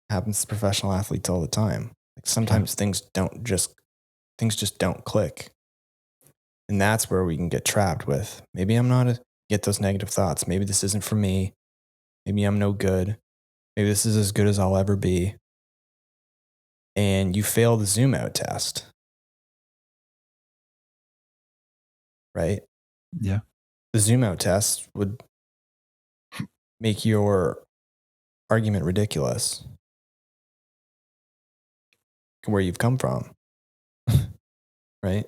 It happens to professional athletes all the time. Like sometimes things just don't click. And that's where we can get trapped with, maybe I'm not get those negative thoughts. Maybe this isn't for me. Maybe I'm no good. Maybe this is as good as I'll ever be. And you fail the zoom out test. Right? Yeah. The zoom out test would make your argument ridiculous. Where you've come from. Right?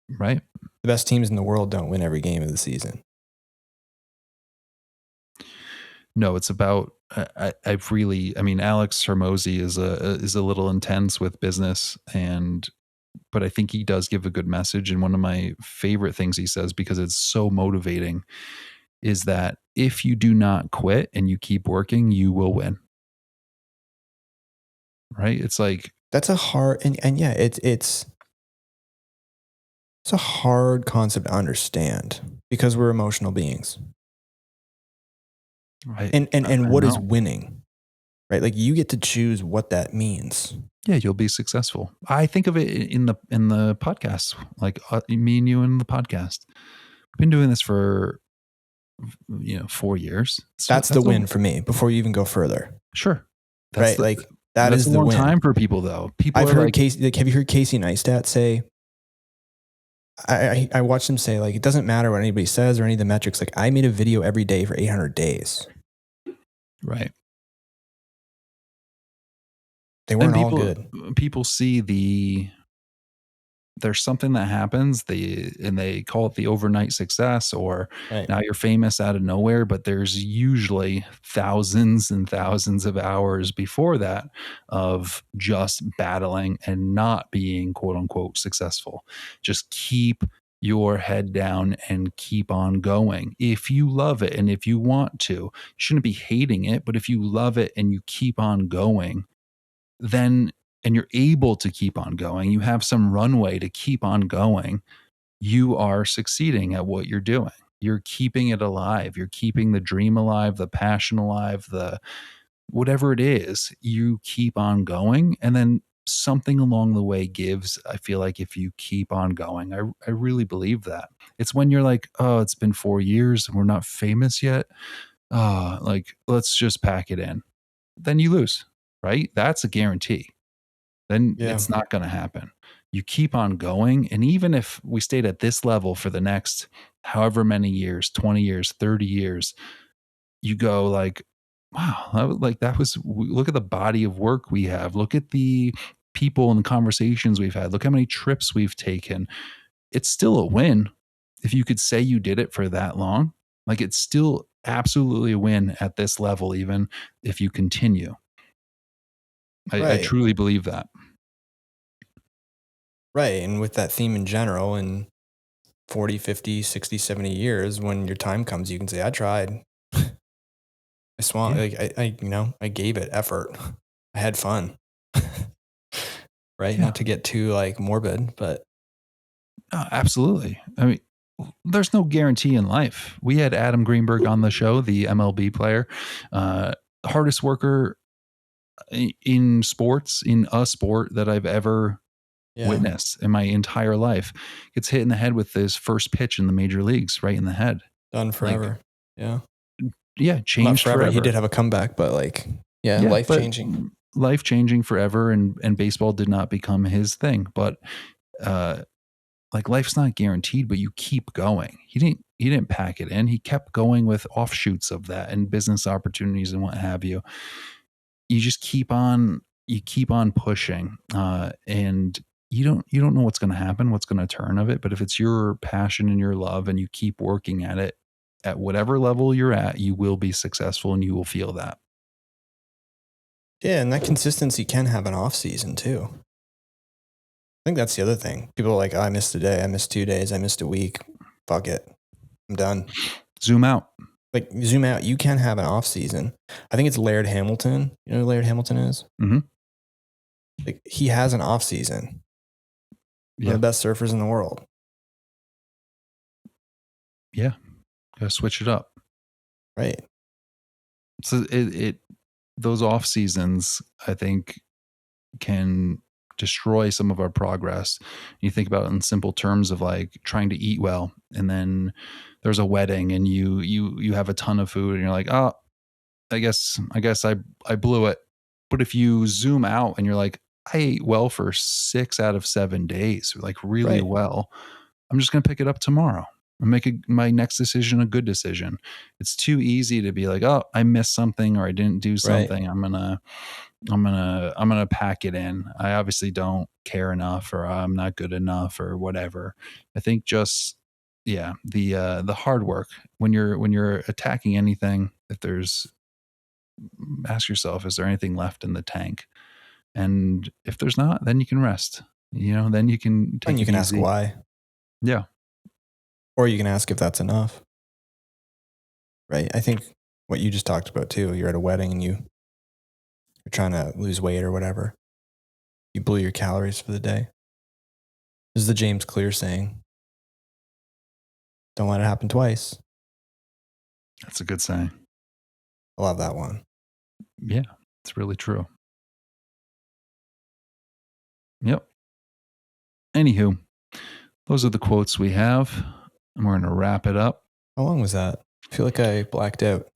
Right. The best teams in the world don't win every game of the season. No, it's about, Alex Hormozy is a little intense with business, but I think he does give a good message. And one of my favorite things he says, because it's so motivating, is that if you do not quit and you keep working, you will win. Right? It's like, that's a hard, and yeah, it's a hard concept to understand because we're emotional beings. right. And what is winning? Right? Like you get to choose what that means. Yeah, you'll be successful. I think of it in the podcast, like me and you in the podcast. I've been doing this for 4 years. That's the win for me. Before you even go further, sure. Right? Like that is a the long win. time for people, though. People I've are heard like, Casey. Like, have you heard Casey Neistat say, I watched him say, like, it doesn't matter what anybody says or any of the metrics. Like, I made a video every day for 800 days. Right. They weren't all good. People see there's something that happens, and they call it the overnight success, or now you're famous out of nowhere, but there's usually thousands and thousands of hours before that of just battling and not being quote unquote successful. Just keep your head down and keep on going. If you love it and if you want to, you shouldn't be hating it, but if you love it and you keep on going, then and you're able to keep on going, you have some runway to keep on going, you are succeeding at what you're doing. You're keeping it alive. You're keeping the dream alive, the passion alive, the whatever it is, you keep on going. And then something along the way gives. I feel like if you keep on going, I really believe that. It's when you're like, oh, it's been 4 years and we're not famous yet. Like, let's just pack it in. Then you lose, right? That's a guarantee. Then it's not going to happen. You keep on going. And even if we stayed at this level for the next however many years, 20 years, 30 years, you go like, wow, look at the body of work we have. Look at the people and the conversations we've had. Look how many trips we've taken. It's still a win. If you could say you did it for that long, like it's still absolutely a win at this level, even if you continue. I truly believe that. Right. And with that theme in general, in 40, 50, 60, 70 years, when your time comes, you can say, I tried. I swung. Like I gave it effort. I had fun. Right. Yeah. Not to get too like morbid, but. Absolutely. I mean, there's no guarantee in life. We had Adam Greenberg on the show, the MLB player, hardest worker in sports, in a sport that I've ever witnessed in my entire life. Gets hit in the head with his first pitch in the major leagues, right in the head. Done forever. Changed forever. He did have a comeback, but like, life changing. Life changing forever, and baseball did not become his thing. But like life's not guaranteed, but you keep going. He didn't pack it in. He kept going with offshoots of that and business opportunities and what have you. You just keep on pushing, and you don't know what's going to happen, what's going to turn of it. But if it's your passion and your love and you keep working at it, at whatever level you're at, you will be successful and you will feel that. Yeah. And that consistency can have an off season too. I think that's the other thing. People are like, oh, I missed a day. I missed 2 days. I missed a week. Fuck it. I'm done. Zoom out. Like zoom out. You can have an off season. I think it's Laird Hamilton. You know who Laird Hamilton is? Mm-hmm. Like he has an off season. One of the best surfers in the world. Yeah. Gotta switch it up. Right. So those off seasons, I think, can destroy some of our progress. You think about it in simple terms of like trying to eat well, and then there's a wedding and you have a ton of food and you're like, oh, I guess I blew it. But if you zoom out and you're like, I ate well for 6 out of 7 days, like really well, I'm just going to pick it up tomorrow and make my next decision a good decision. It's too easy to be like, oh, I missed something or I didn't do something. I'm gonna pack it in. I obviously don't care enough, or I'm not good enough, or whatever. I think just the hard work when you're attacking anything. Ask yourself, is there anything left in the tank? And if there's not, then you can rest. Then you can take. And you can ask why. Yeah. Or you can ask if that's enough. Right. I think what you just talked about too. You're at a wedding and you're trying to lose weight or whatever. You blew your calories for the day. This is the James Clear saying. Don't let it happen twice. That's a good saying. I love that one. Yeah, it's really true. Yep. Anywho, those are the quotes we have, and we're going to wrap it up. How long was that? I feel like I blacked out.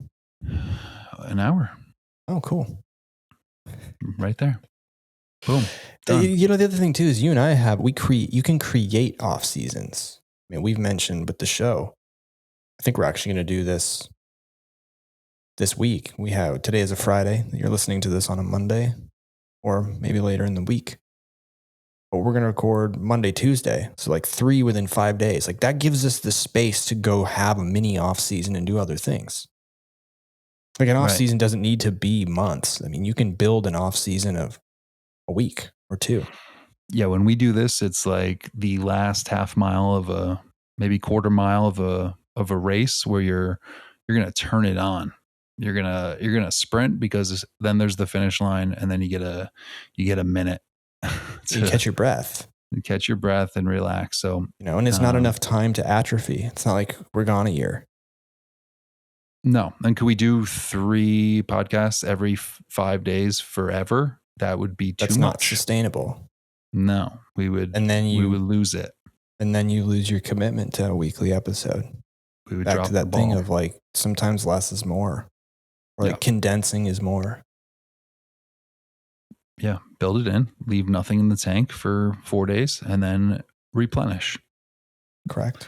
An hour. Oh, cool. Right there. Boom. Done. The other thing too is you and I you can create off seasons. I mean, we've mentioned with the show, I think we're actually going to do this week. Today is a Friday. You're listening to this on a Monday or maybe later in the week. But we're going to record Monday, Tuesday. So like 3 within 5 days. Like that gives us the space to go have a mini off season and do other things. Like an off season doesn't need to be months. I mean, you can build an off season of a week or 2. Yeah. When we do this, it's like the last half mile of maybe quarter mile of a race where you're going to turn it on. You're going to sprint because then there's the finish line and then you get a minute. You catch your breath. Catch your breath and relax. So, and it's not enough time to atrophy. It's not like we're gone a year. No. And could we do 3 podcasts every 5 days forever? That would be too much. That's not sustainable. No, we would lose it. And then you lose your commitment to a weekly episode. We would back drop to that the ball. thing of like sometimes less is more, or like condensing is more. Yeah, build it in, leave nothing in the tank for 4 days, and then replenish. Correct.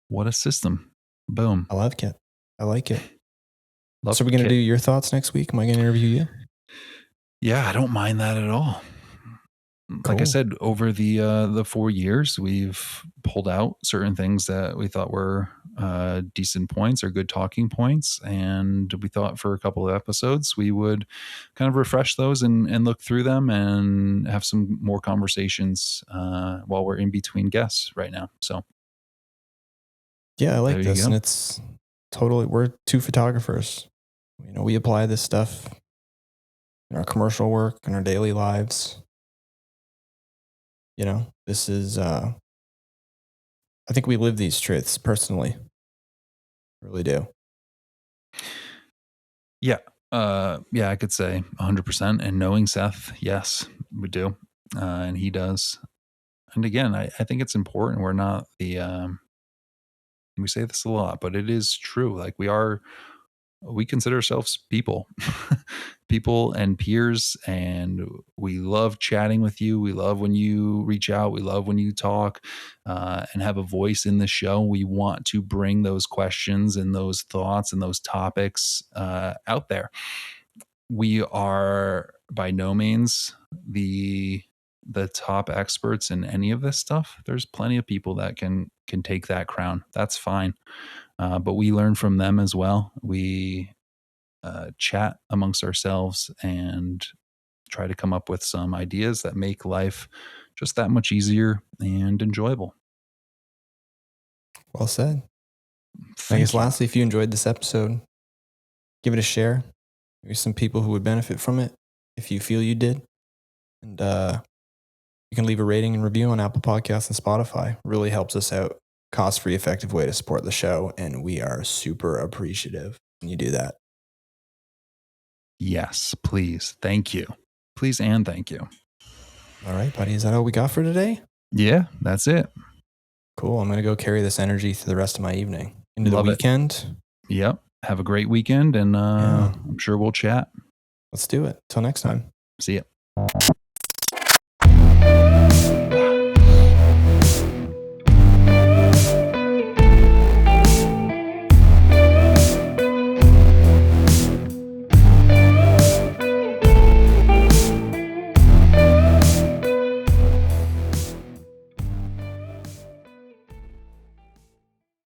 What a system. Boom. I like it. So we're going to do your thoughts next week? Am I going to interview you? Yeah, I don't mind that at all. Cool. Like I said, over the 4 years, we've pulled out certain things that we thought were decent points or good talking points. And we thought for a couple of episodes, we would kind of refresh those and look through them and have some more conversations while we're in between guests right now. So, yeah, I like this. And it's we're 2 photographers. We apply this stuff in our commercial work, in our daily lives. This is, I think we live these truths personally. Really do. Yeah. I could say 100%. And knowing Seth, yes, we do. And he does. And again, I think it's important. We're not we say this a lot, but it is true. Like we consider ourselves people and peers, and we love chatting with you. We love when you reach out. We love when you talk and have a voice in the show. We want to bring those questions and those thoughts and those topics out there. We are by no means the top experts in any of this stuff. There's plenty of people that can take that crown. That's fine. But we learn from them as well. We chat amongst ourselves and try to come up with some ideas that make life just that much easier and enjoyable. Well said. I guess lastly, if you enjoyed this episode, give it a share. Maybe some people who would benefit from it if you feel you did. And you can leave a rating and review on Apple Podcasts and Spotify. Really helps us out. Cost-free, effective way to support the show, and we are super appreciative when you do that. Yes, please. Thank you. Please and thank you. All right, buddy. Is that all we got for today? Yeah, that's it. Cool. I'm going to go carry this energy through the rest of my evening. Into the weekend. Yep. Have a great weekend, and I'm sure we'll chat. Let's do it. Till next time. See ya.